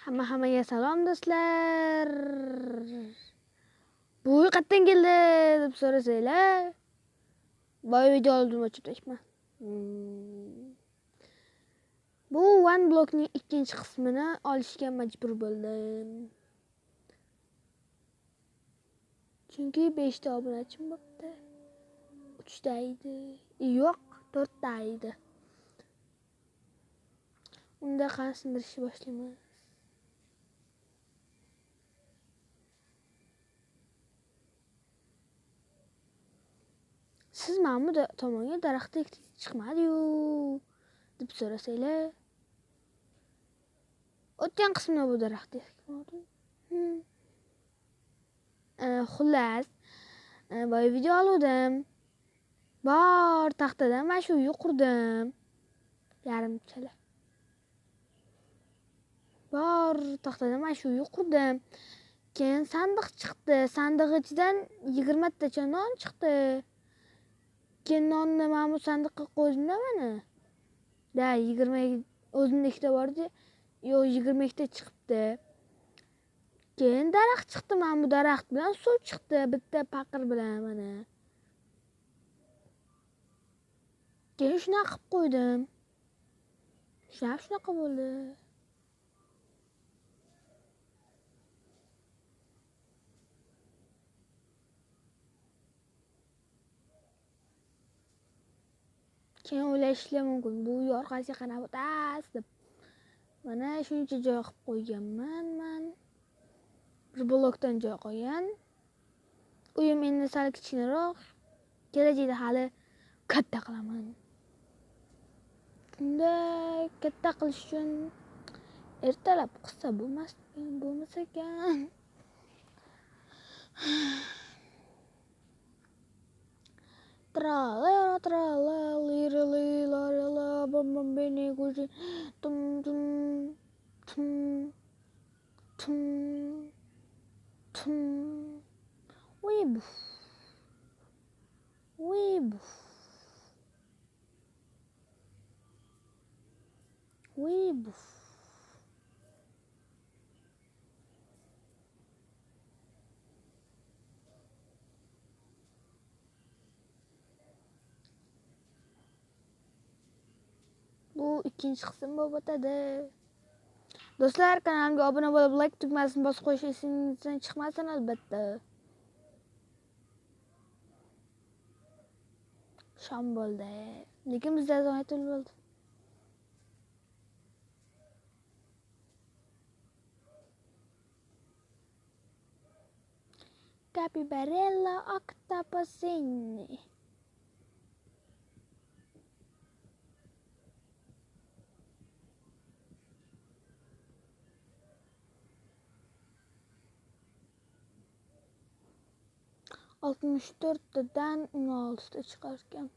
Hammaga salom do'stlar. Bu qayerdan keldi deb so'rasanglar, boy video oldim ochib tashman. Bu One Block'ning ikkinchi qismini olishga majbur bo'ldim. Chunki 5 ta obunachim bo'pti. 3 ta edi. Yo'q, 4 ta edi. Unda qansindirishni boshlaymiz. Siz mana bu tomonga daraxtda chiqmadi-yu deb so'rasanglar, o'tgan qismda bu daraxtda chiqmadi. Xullas, boy video oldim. Bor taxtadan mana shu uyni qurdim. Yarimchala. Bor taxtadan mana shu uyni qurdim. Keyin sandiq chiqdi. Sandiq ichidan 20 tacha non chiqdi. Keyin nonni mana bu sandiqqa qo'ydim-da mana. Da 20 o'zimda ikkita bor-da. Yo'q, 22 ta chiqibdi. Keyin daraxt chiqdi. Mana bu daraxt bilan suv chiqdi. Bitta paqir bilan mana. Keyin shunaqa qilib qo'ydim. Shunaqa bo'ldi. Keyin o'ylashinglar mumkin, bu orqasiga qarab o'tasiz deb. Mana shuncha joy qilib qo'yganman. Bir blokdan joy qolgan. Uyim endi sal kichkinaroq. Kelajakda hali katta qilaman. Unda katta qilish uchun ertalab qilsa bo'lmas ekan. Trala, lirala, bam beni guji, tum tum tum tum tum. Weeb. Bu ikkinchi qism bo'lib o'tadi. Do'stlar, kanalimga obuna bo'lib, like tugmasini bosib qo'yish esingizdan chiqmasin albatta. Shom bo'ldi. Lekin bizda azon aytilib bo'ldi. Capybara octopusini. Altmış 4'ten 16'da çıkarken.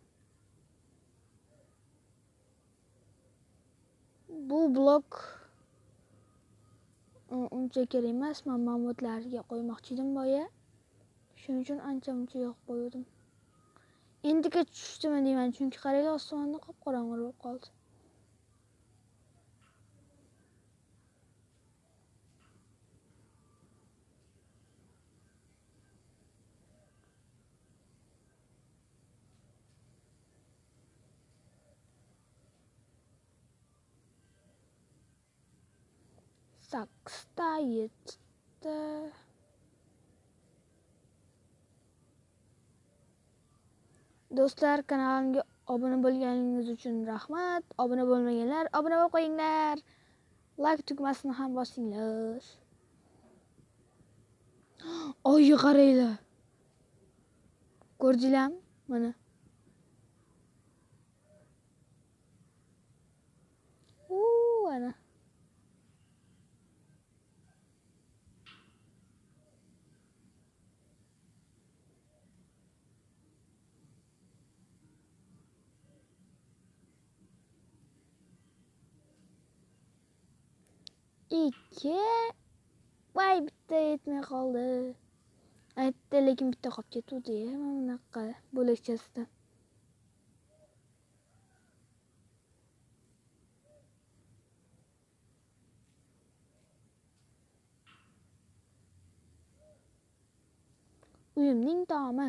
Bu blok uncha kerak emas. Men mamutlarga qo'ymoqchi edim boya. Shuning uchun ancha-muncha yoqib qo'ydim. Endiga tushdimi deyman, chunki qaranglar, osmonni qop-qorong'i bo'lib qoldi. Saksda yetdi. Do'stlar, kanalimga obuna bo'lganingiz uchun rahmat. Obuna bo'lmaganlar obuna bo'lib qo'yinglar. Like tugmasini ham bosinglar. Oyga qaranglar. Ko'rdinglarmi? Mana. Ana. İki. Vay, bitta yetmay qoldi. Aytdi, lekin bitta qolib ketdi. Mana bunaqa bo'lakchasidan. uyimning tomi.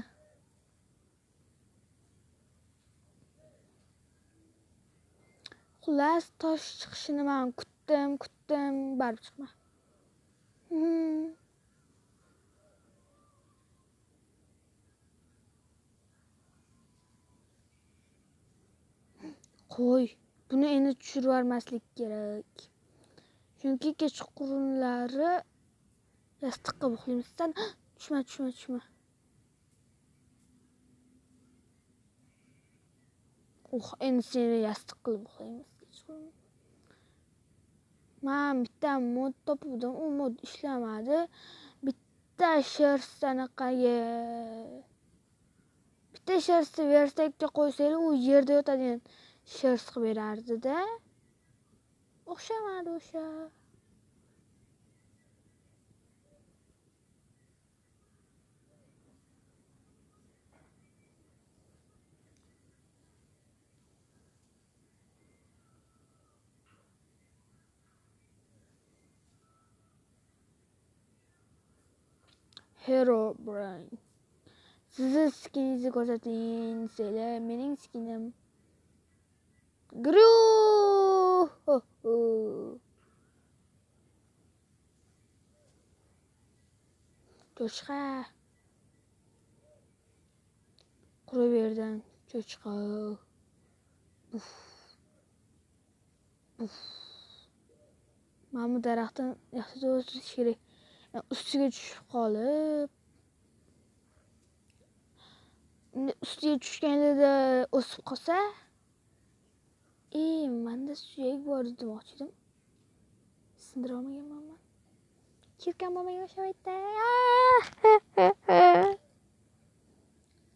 Xullas, tosh chiqishini men kutdim, baribir chiqmadi. Qo'y, buni endi tushirib yubormaslik kerak. Chunki kechqurunlari yostiqqa uxlaymiz. Tushma. Endi seni yostiq qilib uxlaymiz kechqurun. Men bitta mod topdim, u mod ishlamadi. Bitta sherstni versakka qo'ysaylar, u yerda yotadigan sherst qilib berardi-da. O'xshamadi o'sha. Herobrine. Sizni skiningizni ko'rsating desanglar, mening skinim Gru. Cho'chqa. Quraverdan cho'chqa. Mana bu daraxtdan yaxshi o'sish kerak. Ustiga tushib qolib, ustiga tushganida o'sib qolsa, menda suyak bor demoqchi edim. Sindira olmaganman men. Chirkan bo'lmagan o'sha paytda.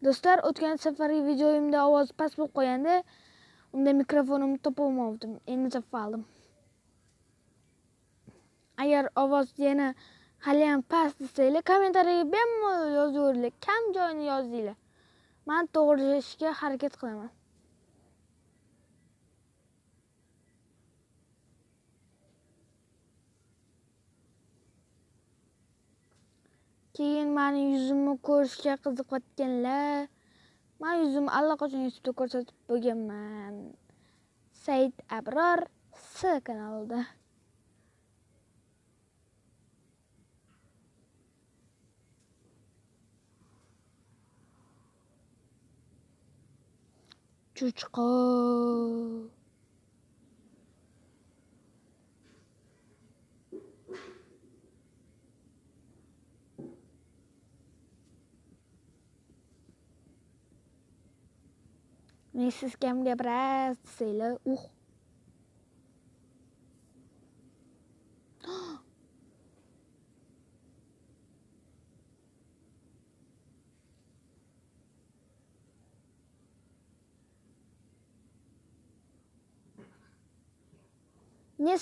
Do'stlar, o'tgan safargi videoyimda ovoz past bo'lib qolganda, unda mikrofonimni topolmadim. Endi topib oldim. Agar ovoz yana haliyam past desanglar, kommentariyaga bemalol yozaveringlar. Kam joyini yozinglar. Men to'g'rilashga harakat qilaman. Keyin meni yuzimni ko'rishga qiziqayotganlar, men yuzimni allaqachon YouTube'da ko'rsatib bo'lganman. Said Abror S kanalida. Cho'chqa. Siz kam gapirasiz desanglar,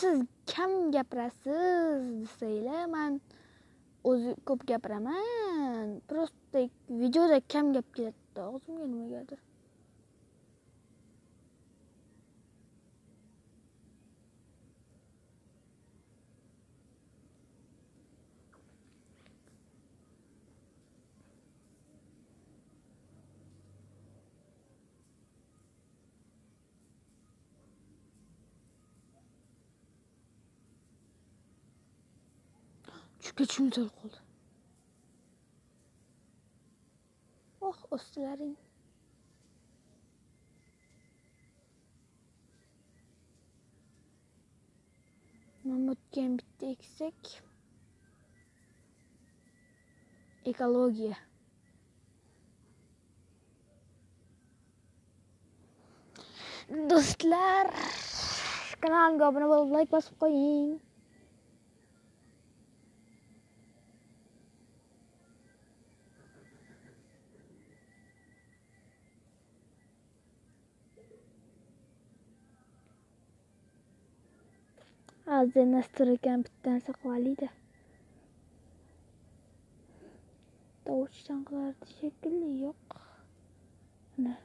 siz kam gapirasiz desanglar, men o'zi ko'p gapiraman. Просто videoda kam gap keladi, og'zimga nimagadir. Tushga cho'msal qoldi. O'stilaring. Mamutga bitta eksak. Ekologiya. Do'stlar, kanalimga obuna bo'lib, like bosib qo'ying. Hozir nastirgan bitta narsa qilib tovushdan qilardi shekilli, yo'q. Mana.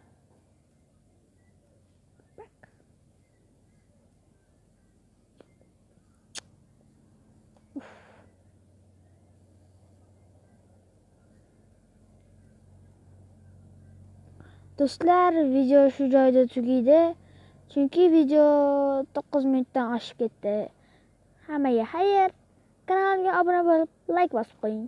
Do'stlar, video shu joyda tugaydi. Chunki video 9 minutdan oshib ketdi. Hammaga xayr. Kanalimga obuna bo'lib, like bosib qo'ying.